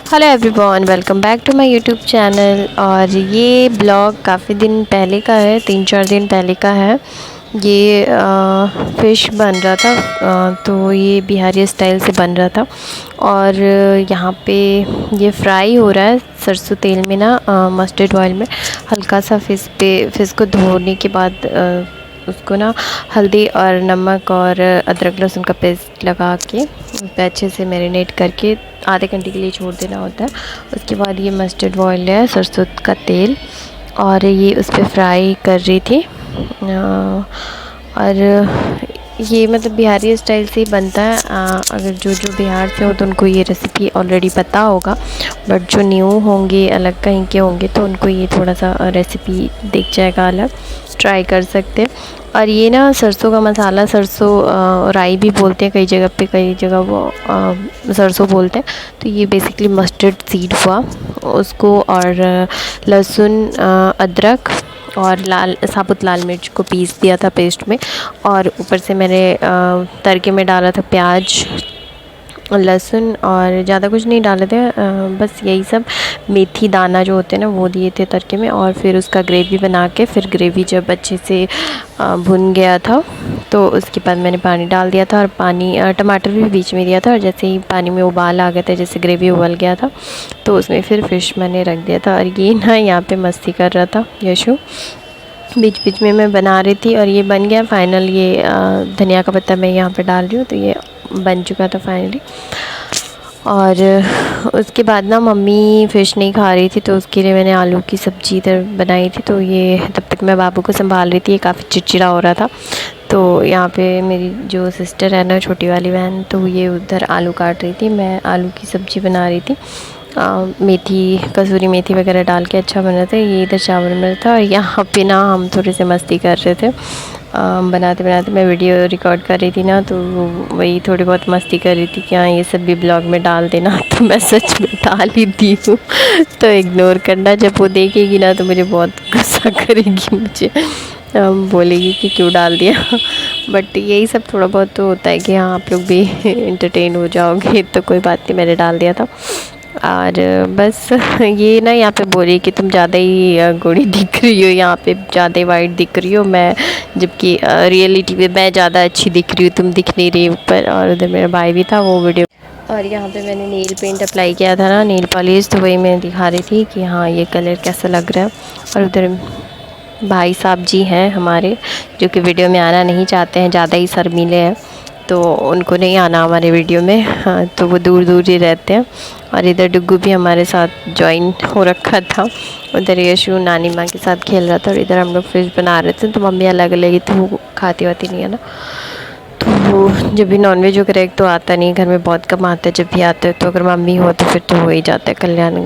Hello everyone, welcome back to my YouTube channel. और ये blog काफ़ी दिन पहले का है, 3-4 दिन पहले का है। ये फ़िश बन रहा था, तो ये बिहारी स्टाइल से बन रहा था। और यहाँ पे ये फ्राई हो रहा है सरसों तेल में ना, मस्टर्ड ऑयल में। हल्का सा फ़िश को धोने के बाद उसको ना हल्दी और नमक और अदरक लहसुन का पेस्ट लगा के अच्छे से मैरिनेट करके आधे घंटे के लिए छोड़ देना होता है। उसके बाद ये मस्टर्ड ऑयल है, सरसों का तेल, और ये उस पर फ्राई कर रही थी। और ये मतलब बिहारी स्टाइल से ही बनता है। अगर जो जो बिहार से हो तो उनको ये रेसिपी ऑलरेडी पता होगा, बट जो न्यू होंगे, अलग कहीं के होंगे, तो उनको ये थोड़ा सा रेसिपी दिख जाएगा अलग, ट्राई कर सकते हैं। और ये ना सरसों का मसाला, सरसों राई भी बोलते हैं कई जगह पे, कई जगह वो सरसों बोलते हैं। तो ये बेसिकली मस्टर्ड सीड हुआ उसको, और लहसुन, अदरक और साबुत लाल मिर्च को पीस दिया था पेस्ट में। और ऊपर से मैंने तड़के में डाला था प्याज, लहसुन, और ज़्यादा कुछ नहीं डाले थे, बस यही सब। मेथी दाना जो होते हैं ना, वो दिए थे तड़के में। और फिर उसका ग्रेवी बना के, फिर ग्रेवी जब अच्छे से भुन गया था तो उसके बाद मैंने पानी डाल दिया था। और पानी, टमाटर भी बीच में दिया था। और जैसे ही पानी में उबाल आ गया था, जैसे ग्रेवी उबल गया था, तो उसमें फिर फ़िश मैंने रख दिया था। और ये ना यहाँ पे मस्ती कर रहा था यशु, बीच बीच में मैं बना रही थी। और ये बन गया फाइनल। ये धनिया का पत्ता मैं यहाँ पे डाल रही हूँ, तो ये बन चुका था फाइनली। और उसके बाद ना मम्मी फ़िश नहीं खा रही थी, तो उसके लिए मैंने आलू की सब्ज़ी इधर बनाई थी। तो ये तब तक मैं बाबू को संभाल रही थी, ये काफ़ी चिड़चिड़ा हो रहा था। तो यहाँ पे मेरी जो सिस्टर है ना, छोटी वाली बहन, तो ये उधर आलू काट रही थी, मैं आलू की सब्ज़ी बना रही थी। मेथी, कसूरी मेथी वगैरह डाल के अच्छा बना था। ये इधर चावल मिल था। और यहाँ पे ना हम थोड़े से मस्ती कर रहे थे, बनाते बनाते। मैं वीडियो रिकॉर्ड कर रही थी ना, तो वही थोड़ी बहुत मस्ती कर रही थी कि हाँ ये सब भी ब्लॉग में डाल देना। तो मैं सच में डाल ही दी हूँ। तो इग्नोर करना, जब वो देखेगी ना तो मुझे बहुत गुस्सा करेगी, मुझे बोलेगी कि क्यों डाल दिया। बट यही सब थोड़ा बहुत तो होता है कि हाँ आप लोग भी इंटरटेन हो जाओगे, तो कोई बात नहीं, मैंने डाल दिया था। और बस ये ना यहाँ पे बोल रही कि तुम ज़्यादा ही गोरी दिख रही हो, यहाँ पे ज़्यादा ही वाइट दिख रही हो, मैं जबकि रियलिटी में मैं ज़्यादा अच्छी दिख रही हूँ, तुम दिख नहीं रही ऊपर। और उधर मेरा भाई भी था, वो वीडियो। और यहाँ पे मैंने नेल पेंट अप्लाई किया था ना, नेल पॉलिश, तो वही मैं दिखा रही थी कि हाँ ये कलर कैसा लग रहा है। और उधर भाई साहब जी हैं हमारे, जो कि वीडियो में आना नहीं चाहते हैं, ज़्यादा ही शर्मीले हैं, तो उनको नहीं आना हमारे वीडियो में। हाँ, तो वो दूर दूर ही रहते हैं। और इधर डुग्गू भी हमारे साथ ज्वाइन हो रखा था। उधर यशु नानी माँ के साथ खेल रहा था, और इधर हम लोग फिश बना रहे थे। तो मम्मी अलग अलग ही, तो वो खाती वाती नहीं है ना, तो वो जब भी नॉनवेज वगैरह एक तो आता नहीं, घर में बहुत कम आता है, जब भी आता है तो अगर मम्मी हो तो फिर तो हो ही जाता है कल्याण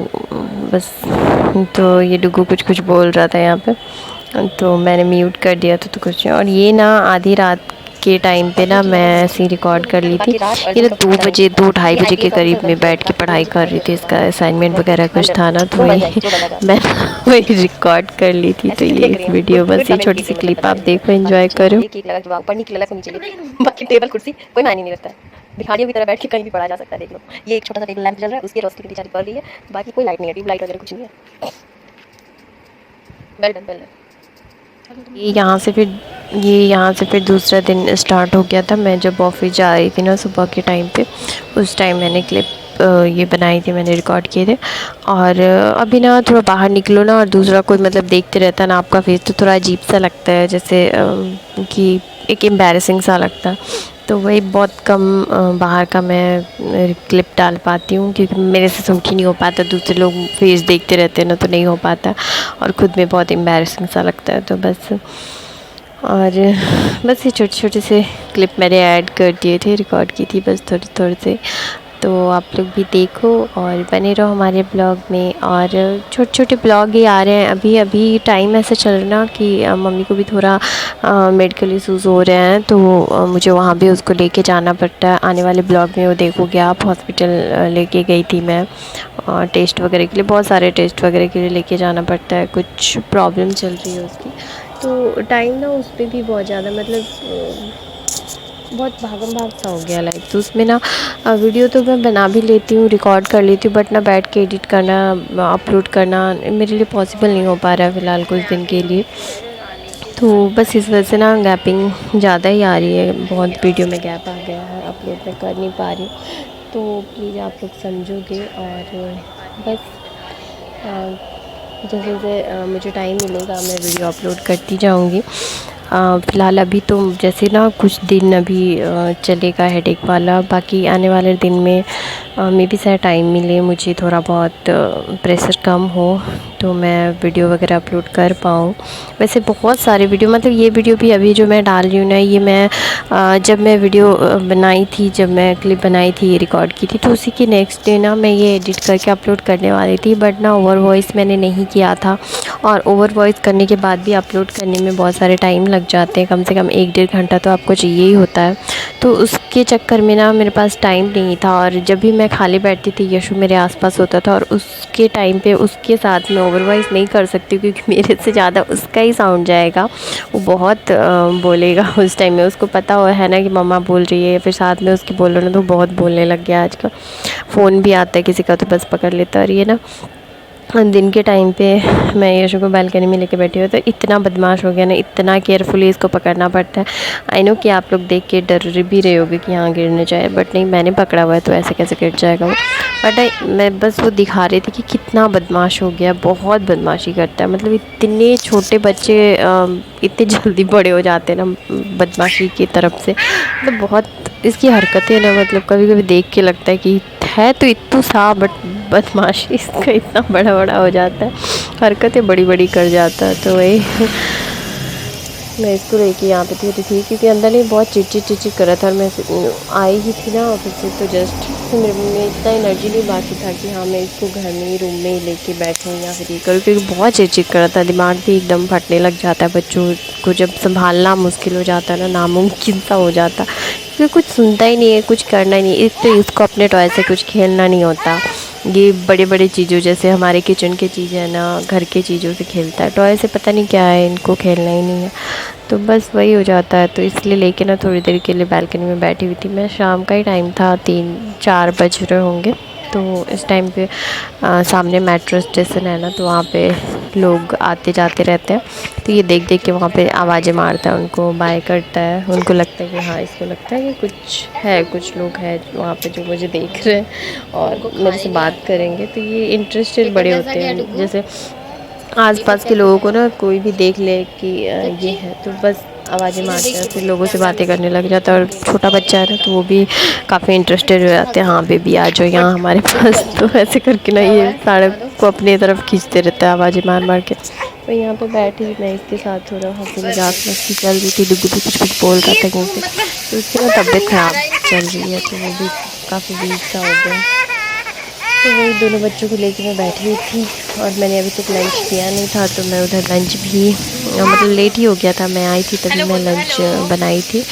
बस। तो ये डुग्गू कुछ कुछ बोल रहा था यहाँ पे, तो मैंने म्यूट कर दिया था, तो कुछ। और ये ना आधी रात के टाइम पे ना मैं ऐसे ही रिकॉर्ड कर ली थी। ये ना 2 बजे, 2-2:30 बजे के करीब में बैठ के पढ़ाई कर रही थी, इसका असाइनमेंट वगैरह कुछ था ना, तो वही मैं वही रिकॉर्ड कर ली थी। तो ये वीडियो, बस ये छोटी सी क्लिप आप देखो, एंजॉय करो। पढ़ने की ललक होनी चाहिए, बाकी टेबल कुर्सी कोई मायने नहीं रखता है। भिखारियों की तरह बैठ के कहीं भी पढ़ा जा सकता है, देख लो। ये एक छोटा सा टेबल लैंप जल रहा है, उसकी रोशनी बेचारी पड़ रही है, बाकी कोई लाइट नहीं है, ट्यूब लाइट वगैरह कुछ नहीं है। Well done, well done. ये यहाँ से फिर दूसरा दिन स्टार्ट हो गया था। मैं जब ऑफिस जा रही थी ना सुबह के टाइम पे, उस टाइम मैंने क्लिप ये बनाई थी, मैंने रिकॉर्ड किए थे। और अभी ना थोड़ा बाहर निकलो ना, और दूसरा कोई मतलब देखते रहता ना आपका फेस, तो थोड़ा अजीब सा लगता है, जैसे कि एक एम्बैरेसिंग सा लगता है। तो वही बहुत कम बाहर का मैं क्लिप डाल पाती हूँ, क्योंकि मेरे से सूट ही नहीं हो पाता, दूसरे लोग फेस देखते रहते हैं ना, तो नहीं हो पाता, और ख़ुद में बहुत एम्बैरेसिंग सा लगता है, तो बस। और बस ये छोटे छोटे से क्लिप मैंने ऐड कर दिए थे, रिकॉर्ड की थी बस थोड़े थोड़े से। तो आप लोग भी देखो और बने रहो हमारे ब्लॉग में। और छोटे छोटे ब्लॉग ही आ रहे हैं। अभी अभी टाइम ऐसा चल रहा ना कि मम्मी को भी थोड़ा मेडिकल इशूज़ हो रहे हैं, तो मुझे वहाँ भी उसको लेके जाना पड़ता है। आने वाले ब्लॉग में वो देखोगे आप, हॉस्पिटल लेके गई थी मैं टेस्ट वगैरह के लिए, बहुत सारे टेस्ट वगैरह के लिए लेके जाना पड़ता है, कुछ प्रॉब्लम चल रही है उसकी। तो टाइम ना उस पर भी बहुत ज़्यादा, मतलब बहुत भागम भाग सा हो गया लाइफ। तो उसमें ना वीडियो तो मैं बना भी लेती हूँ, रिकॉर्ड कर लेती हूँ, बट ना बैठ के एडिट करना, अपलोड करना मेरे लिए पॉसिबल नहीं हो पा रहा है फ़िलहाल कुछ दिन के लिए। तो बस इस वजह से ना गैपिंग ज़्यादा ही आ रही है, बहुत वीडियो में गैप आ गया है, अपलोड मैं कर नहीं पा रही हूँ। तो प्लीज़ आप लोग समझोगे। और बस जैसे जैसे मुझे टाइम मिलेगा मैं वीडियो अपलोड करती जाऊँगी। फ़िलहाल अभी तो जैसे ना कुछ दिन अभी चलेगा हेडेक वाला, बाकी आने वाले दिन में मे बी शायद टाइम मिले मुझे, थोड़ा बहुत प्रेशर कम हो तो मैं वीडियो वगैरह अपलोड कर पाऊँ। वैसे बहुत सारे वीडियो, मतलब ये वीडियो भी अभी जो मैं डाल रही हूँ ना, ये मैं जब मैं वीडियो बनाई थी, जब मैं क्लिप बनाई थी, रिकॉर्ड की थी, तो उसी के नेक्स्ट डे ना मैं ये एडिट करके अपलोड करने वाली थी, बट ना ओवर वॉइस मैंने नहीं किया था। और ओवर वॉइस करने के बाद भी अपलोड करने में बहुत सारे टाइम लग जाते हैं, कम से कम 1-1.5 घंटा तो आपको चाहिए ही होता है। तो उसके चक्कर में ना मेरे पास टाइम नहीं था, और जब भी मैं खाली बैठती थी यशु मेरे आसपास होता था, और उसके टाइम पे उसके साथ में ओवर वॉइस नहीं कर सकती, क्योंकि मेरे से ज़्यादा उसका ही साउंड जाएगा। वो बहुत बोलेगा उस टाइम में, उसको पता हो है ना कि मम्मा बोल रही है, या फिर साथ में उसकी बोलो ना तो बहुत बोलने लग गया आजकल। फ़ोन भी आता है किसी का तो बस पकड़ लेता है। और ये ना दिन के टाइम पे मैं यशु को बालकनी में लेके बैठी हूँ, तो इतना बदमाश हो गया ना, इतना केयरफुली इसको पकड़ना पड़ता है। आई नो कि आप लोग देख के डर भी रहे होगे कि हाँ गिर न जाए, बट नहीं, मैंने पकड़ा हुआ है तो ऐसे कैसे गिर जाएगा वो। बट मैं बस वो दिखा रही थी कि कितना बदमाश हो गया, बहुत बदमाशी करता है। मतलब इतने छोटे बच्चे इतने जल्दी बड़े हो जाते हैं ना बदमाशी की तरफ से। मतलब बहुत इसकी हरकतें ना, मतलब कभी कभी देख के लगता है कि है तो इतू सा, बट बदमाशी इसका इतना बड़ा बड़ा हो जाता है, हरकतें बड़ी बड़ी कर जाता है। तो वही मैं इसको लेके यहाँ पे थी क्योंकि अंदर नहीं बहुत चिड़चिड़ कर रहा था, और मैं आई ही थी ना ऑफिस से, तो जस्ट मेरे में इतना एनर्जी नहीं बाकी था कि हाँ मैं इसको घर में ही रूम में ही लेके बैठूँ या फिर ये करूँ, क्योंकि बहुत चिड़चिड़ कर रहा था, दिमाग भी एकदम फटने लग जाता है बच्चों को जब संभालना मुश्किल हो जाता है ना, नामुमकिन सा हो जाता, क्योंकि कुछ सुनता ही नहीं है, कुछ करना ही नहीं। एक तो इसको अपने टॉय से कुछ खेलना नहीं होता, ये बड़े बड़े चीज़ों जैसे हमारे किचन की चीज़ें है ना, घर के चीज़ों से खेलता है, टॉय से पता नहीं क्या है, इनको खेलना ही नहीं है। तो बस वही हो जाता है, तो इसलिए लेके ना थोड़ी देर के लिए बालकनी में बैठी हुई थी मैं। शाम का ही टाइम था, 3-4 बज रहे होंगे। तो इस टाइम पे सामने मेट्रो स्टेशन है ना, तो वहाँ पे लोग आते जाते रहते हैं, तो ये देख देख के वहाँ पे आवाज़ें मारता है, उनको बाय करता है, उनको लगता है कि हाँ, इसको लगता है कि कुछ लोग हैं वहाँ पे जो मुझे देख रहे हैं और मेरे से बात करेंगे। तो ये इंटरेस्टेड बड़े होते हैं, जैसे आसपास के लोगों को ना कोई भी देख ले कि ये है, तो बस आवाज़ें मारते हैं, फिर लोगों से बातें करने लग जाता है। और छोटा बच्चा है ना, तो वो भी काफ़ी इंटरेस्टेड हो जाते हैं, हाँ बेबी आ जाओ यहाँ हमारे पास। तो ऐसे करके ना ये सड़क को अपनी तरफ खींचते रहता है आवाज़ें मार मार के। तो यहाँ पे बैठी मैं इसके साथ थोड़ा हंसी मजाक मस्ती चल रही थी, डुगू भी कुछ बोल रहा था कहीं से, तो उसकी ना तबीयत ख़राब चल रही है, तो वो भी काफ़ी वीक सा हो गया। तो वही दोनों बच्चों को लेके मैं बैठी हुई थी, और मैंने अभी तक लंच किया नहीं था, तो मैं उधर लंच भी मतलब लेट ही हो गया था, मैं आई थी तभी मैं लंच बनाई थी।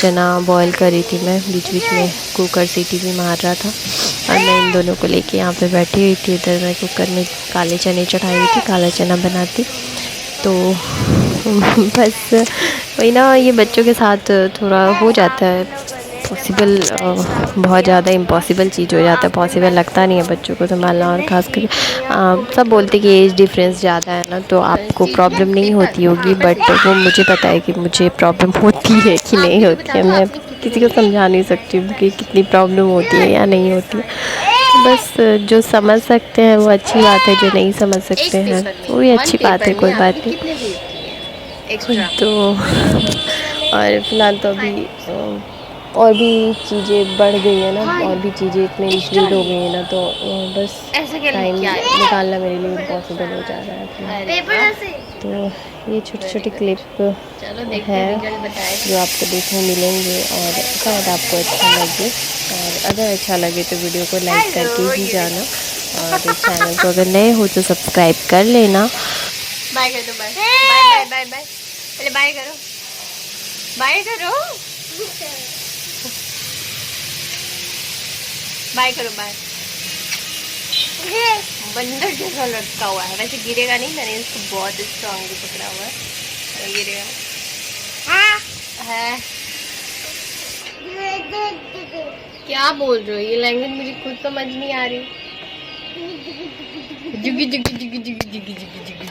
चना बॉईल करी थी मैं, बीच बीच में कुकर सीटी भी मार रहा था, और मैं इन दोनों को लेके यहाँ पे बैठी हुई थी। इधर मैं कुकर में काले चने चढ़ाई हुई थी, काला चना बनाती। तो बस वही ना, ये बच्चों के साथ थोड़ा हो जाता है पॉसिबल, बहुत ज़्यादा इम्पॉसिबल चीज़ हो जाता है, पॉसिबल लगता नहीं है बच्चों को संभालना। और ख़ास कर सब बोलते कि एज डिफरेंस ज़्यादा है ना, तो आपको प्रॉब्लम नहीं होती होगी, बट वो मुझे पता है कि मुझे प्रॉब्लम होती है कि नहीं होती है। मैं किसी को समझा नहीं सकती हूँ कि कितनी प्रॉब्लम होती है या नहीं होती है। बस जो समझ सकते हैं वो अच्छी बात है, जो नहीं समझ सकते हैं वो भी अच्छी बात है, कोई बात नहीं। तो और फिलहाल तो अभी और भी चीज़ें बढ़ गई है ना, और भी चीज़ें इतनी इंक्लूड हो गई है ना, तो बस टाइम निकालना मेरे लिए इम्पॉसिबल हो जा रहा है। तो ये छोटी छोटी क्लिप है जो आपको देखने मिलेंगे, और शायद आपको अच्छा लगे, और अगर अच्छा लगे तो वीडियो को लाइक करके ही जाना, और चैनल को अगर नए हो तो सब्सक्राइब कर लेना। बाय कर दो, बाय बाय बाय बाय, पहले बाय करो, बाय करो, बाय करो, बाय। बंदर जैसा लटका हुआ है, वैसे गिरेगा नहीं, मैंने इसको बहुत स्ट्रांगली पकड़ा हुआ है, गिरेगा है। क्या बोल रहे हो? ये लैंग्वेज मुझे खुद समझ नहीं आ रही। जुगी जुगी जुगी जुगी जुगी जुगी जुगी।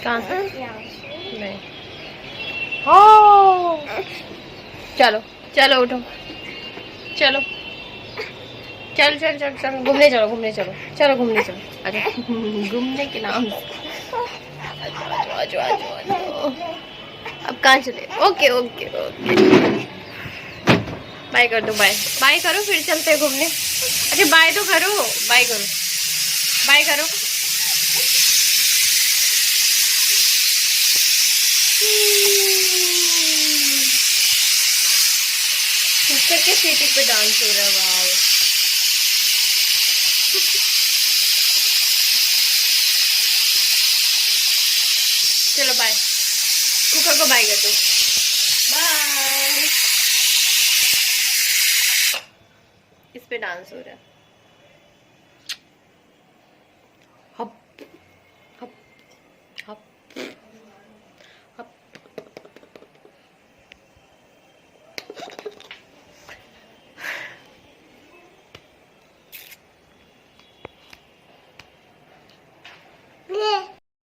कहाँ से? नहीं। चलो चलो उठो, चलो चल चल चल चल घूमने चलो, घूमने चलो, चलो घूमने चलो। अच्छा घूमने के नाम से आजो आजो आजो आजो। अब कहाँ चले? ओके ओके ओके, बाय कर दो, बाय बाय करो, फिर चलते हैं घूमने। अच्छा बाय तो करो, बाय करो, बाय करो। सिस्टर के सीटी पे डांस हो रहा है, वाओ। चलो बाय, कुकर को बाय कर दो, बाय। इस पे डांस हो रहा है। हप हप हप हप।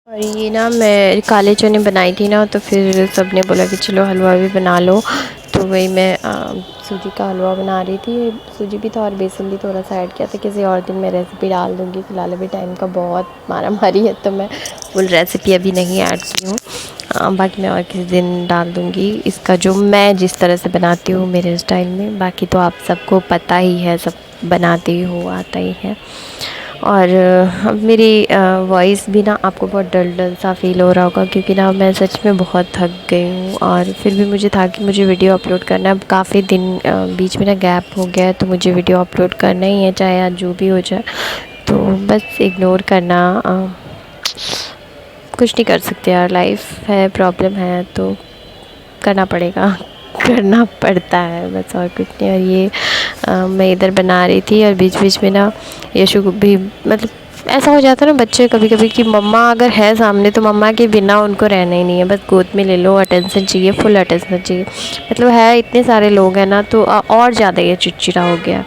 और ये ना मैं काले चने बनाई थी ना, तो फिर सबने बोला कि चलो हलवा भी बना लो, तो वही मैं सूजी का हलवा बना रही थी। सूजी भी था और बेसन भी थोड़ा सा ऐड किया था। किसी और दिन मैं रेसिपी डाल दूँगी, फ़िलहाल अभी टाइम का बहुत मारा मारी है, तो मैं फुल रेसिपी अभी नहीं ऐड की हूँ। बाकी मैं और किसी दिन डाल दूँगी इसका, जो मैं जिस तरह से बनाती हूँ मेरे स्टाइल में। बाकी तो आप सबको पता ही है, सब बनाते ही हो, आता ही है। और अब मेरी वॉइस भी ना आपको बहुत डल डल सा फ़ील हो रहा होगा, क्योंकि ना मैं सच में बहुत थक गई हूँ। और फिर भी मुझे था कि मुझे वीडियो अपलोड करना है। अब काफ़ी दिन बीच में ना गैप हो गया है, तो मुझे वीडियो अपलोड करना ही है, चाहे आज जो भी हो जाए। तो बस इग्नोर करना, कुछ नहीं कर सकते यार, लाइफ है, प्रॉब्लम है तो करना पड़ेगा, करना पड़ता है बस, और कुछ नहीं। और ये मैं इधर बना रही थी और बीच बीच में ना यशु को भी, मतलब ऐसा हो जाता है ना बच्चे कभी कभी कि मम्मा अगर है सामने तो मम्मा के बिना उनको रहना ही नहीं है, बस गोद में ले लो, अटेंशन चाहिए, फुल अटेंशन चाहिए। मतलब है, इतने सारे लोग हैं ना, तो और ज़्यादा ये चिड़चिड़ा हो गया।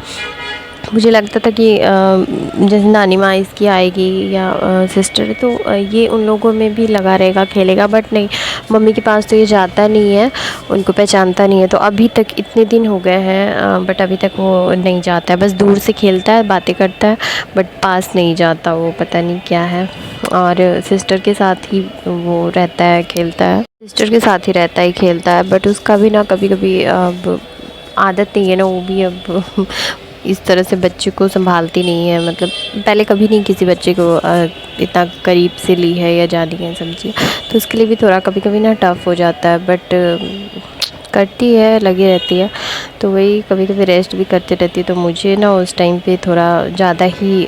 मुझे लगता था कि जैसे नानी माँ इसकी आएगी या सिस्टर, तो ये उन लोगों में भी लगा रहेगा, खेलेगा, बट नहीं, मम्मी के पास तो ये जाता नहीं है, उनको पहचानता नहीं है। तो अभी तक इतने दिन हो गए हैं, बट अभी तक वो नहीं जाता है, बस दूर से खेलता है, बातें करता है, बट पास नहीं जाता, वो पता नहीं क्या है। और सिस्टर के साथ ही वो रहता है, खेलता है, सिस्टर के साथ ही रहता है, खेलता है, बट उसका भी ना कभी कभी अब आदत नहीं है ना, वो भी अब इस तरह से बच्चे को संभालती नहीं है। मतलब पहले कभी नहीं किसी बच्चे को इतना करीब से ली है या जानी है, समझिए। तो उसके लिए भी थोड़ा कभी कभी ना टफ़ हो जाता है, बट करती है, लगी रहती है। तो वही कभी कभी रेस्ट भी करती रहती है, तो मुझे ना उस टाइम पे थोड़ा ज़्यादा ही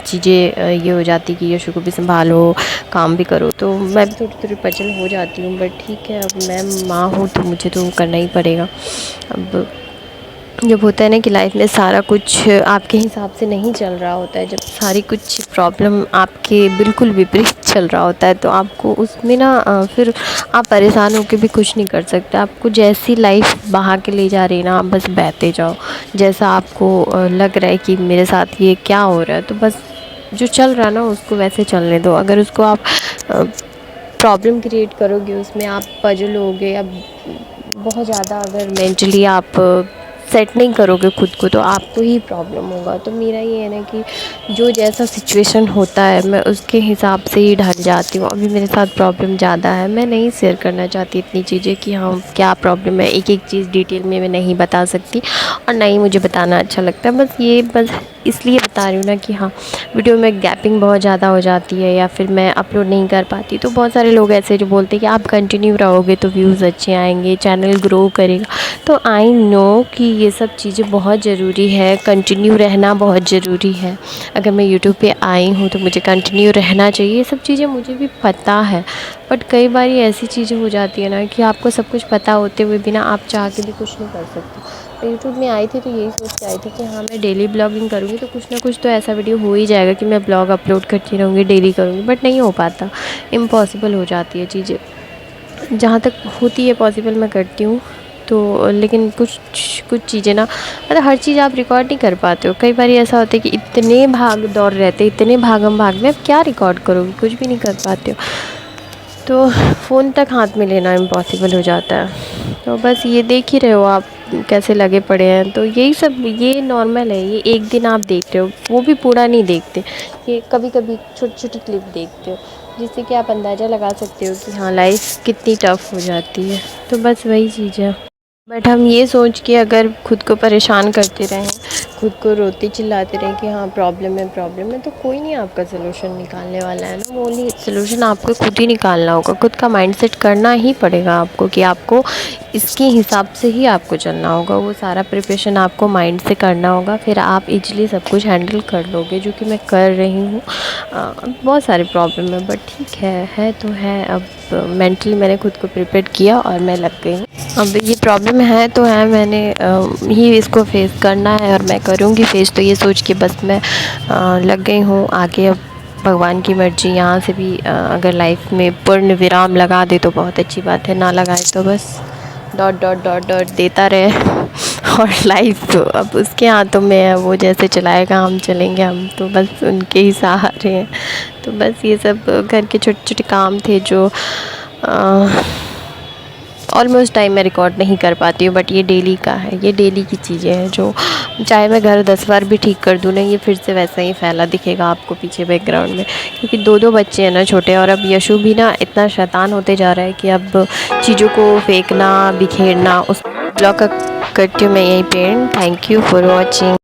चीज़ें ये हो जाती कि यशु को भी संभालो, काम भी करो, तो मैं भी थोड़ी थोड़ी पजल हो जाती हूँ। बट ठीक है, अब मैं माँ हूँ तो मुझे तो करना ही पड़ेगा। अब जब होता है ना कि लाइफ में सारा कुछ आपके हिसाब से नहीं चल रहा होता है, जब सारी कुछ प्रॉब्लम आपके बिल्कुल विपरीत चल रहा होता है, तो आपको उसमें ना फिर आप परेशान होकर भी कुछ नहीं कर सकते। आपको जैसी लाइफ बहा के ले जा रही है ना, आप बस बहते जाओ। जैसा आपको लग रहा है कि मेरे साथ ये क्या हो रहा है, तो बस जो चल रहा है ना उसको वैसे चलने दो। अगर उसको आप प्रॉब्लम क्रिएट करोगे, उसमें आप पजल होगे, या बहुत ज़्यादा अगर मेंटली आप सेट नहीं करोगे खुद को, तो आपको ही प्रॉब्लम होगा। तो मेरा ये है ना कि जो जैसा सिचुएशन होता है मैं उसके हिसाब से ही ढल जाती हूँ। अभी मेरे साथ प्रॉब्लम ज़्यादा है, मैं नहीं शेयर करना चाहती इतनी चीज़ें कि हाँ क्या प्रॉब्लम है, एक एक चीज़ डिटेल में मैं नहीं बता सकती, और ना ही मुझे बताना अच्छा लगता है। बस इसलिए बता रही हूँ ना कि हाँ, वीडियो में गैपिंग बहुत ज़्यादा हो जाती है, या फिर मैं अपलोड नहीं कर पाती। तो बहुत सारे लोग ऐसे जो बोलते हैं कि आप कंटिन्यू रहोगे तो व्यूज़ अच्छे आएंगे, चैनल ग्रो करेगा। तो आई नो कि ये सब चीज़ें बहुत ज़रूरी है, कंटिन्यू रहना बहुत ज़रूरी है। अगर मैं यूट्यूब पे आई हूँ तो मुझे कंटिन्यू रहना चाहिए, ये सब चीज़ें मुझे भी पता है। बट कई बार ऐसी चीज़ें हो जाती है ना कि आपको सब कुछ पता होते हुए भी ना आप चाह के भी कुछ नहीं कर सकते। मैं यूट्यूब में आई थी तो यही सोच के आई थी कि हाँ मैं डेली ब्लॉगिंग करूँगी तो कुछ ना कुछ तो ऐसा वीडियो हो ही जाएगा कि मैं ब्लॉग अपलोड करती रहूँगी, डेली करूँगी। बट नहीं हो पाता, इम्पॉसिबल हो जाती है चीज़ें। जहाँ तक होती है पॉसिबल मैं करती हूँ, तो लेकिन कुछ कुछ चीज़ें ना, मतलब हर चीज़ आप रिकॉर्ड नहीं कर पाते हो। कई बार ऐसा होता है कि इतने भाग दौड़ रहते, इतने भागम भाग में, अब क्या रिकॉर्ड करोगे, कुछ भी नहीं कर पाते हो। तो फ़ोन तक हाथ में लेना इम्पॉसिबल हो जाता है। तो बस ये देख ही रहे हो आप कैसे लगे पड़े हैं। तो यही सब, ये नॉर्मल है। ये एक दिन आप देख रहे हो, वो भी पूरा नहीं देखते, ये कभी कभी छोटी छोटी क्लिप देखते हो, जिससे कि आप अंदाज़ा लगा सकते हो कि हाँ लाइफ कितनी टफ़ हो जाती है। तो बस वही चीज़ है। बट हम ये सोच के अगर खुद को परेशान करते रहें, खुद को रोते चिल्लाते रहें कि हाँ प्रॉब्लम है, तो कोई नहीं आपका सलूशन निकालने वाला है ना। वो ओनली सलूशन आपको खुद ही निकालना होगा। खुद का माइंडसेट करना ही पड़ेगा आपको कि आपको इसके हिसाब से ही आपको चलना होगा। वो सारा प्रिपरेशन आपको माइंड से करना होगा, फिर आप इजीली सब कुछ हैंडल कर लोगे, जो कि मैं कर रही हूँ। बहुत सारे प्रॉब्लम है, बट ठीक है तो है। अब मेंटली मैंने खुद को प्रिपेयर किया और मैं लग गई हूँ। अब ये प्रॉब्लम है तो है, मैंने ही इसको फेस करना है और मैं करूँगी फेस। तो ये सोच के बस मैं लग गई हूँ आगे। अब भगवान की मर्ज़ी, यहाँ से भी अगर लाइफ में पूर्ण विराम लगा दे तो बहुत अच्छी बात है, ना लगाए तो बस डॉट डॉट डॉट डॉट देता रहे। और लाइफ तो अब उसके हाथों में है, वो जैसे चलाएगा हम चलेंगे, हम तो बस उनके ही सहारे हैं। तो बस ये सब घर के छोटे छोटे काम थे जो ऑलमोस्ट टाइम मैं रिकॉर्ड नहीं कर पाती हूँ, बट ये डेली का है, ये डेली की चीज़ें हैं जो चाहे मैं घर 10 बार भी ठीक कर दूँ ना, ये फिर से वैसा ही फैला दिखेगा आपको पीछे बैकग्राउंड में। क्योंकि दो बच्चे हैं ना छोटे, और अब यशु भी ना इतना शैतान होते जा रहा है कि अब चीज़ों को फेंकना, बिखेरना। उस ब्लॉग का करती हूँ मैं यहीं पे and. Thank you for watching.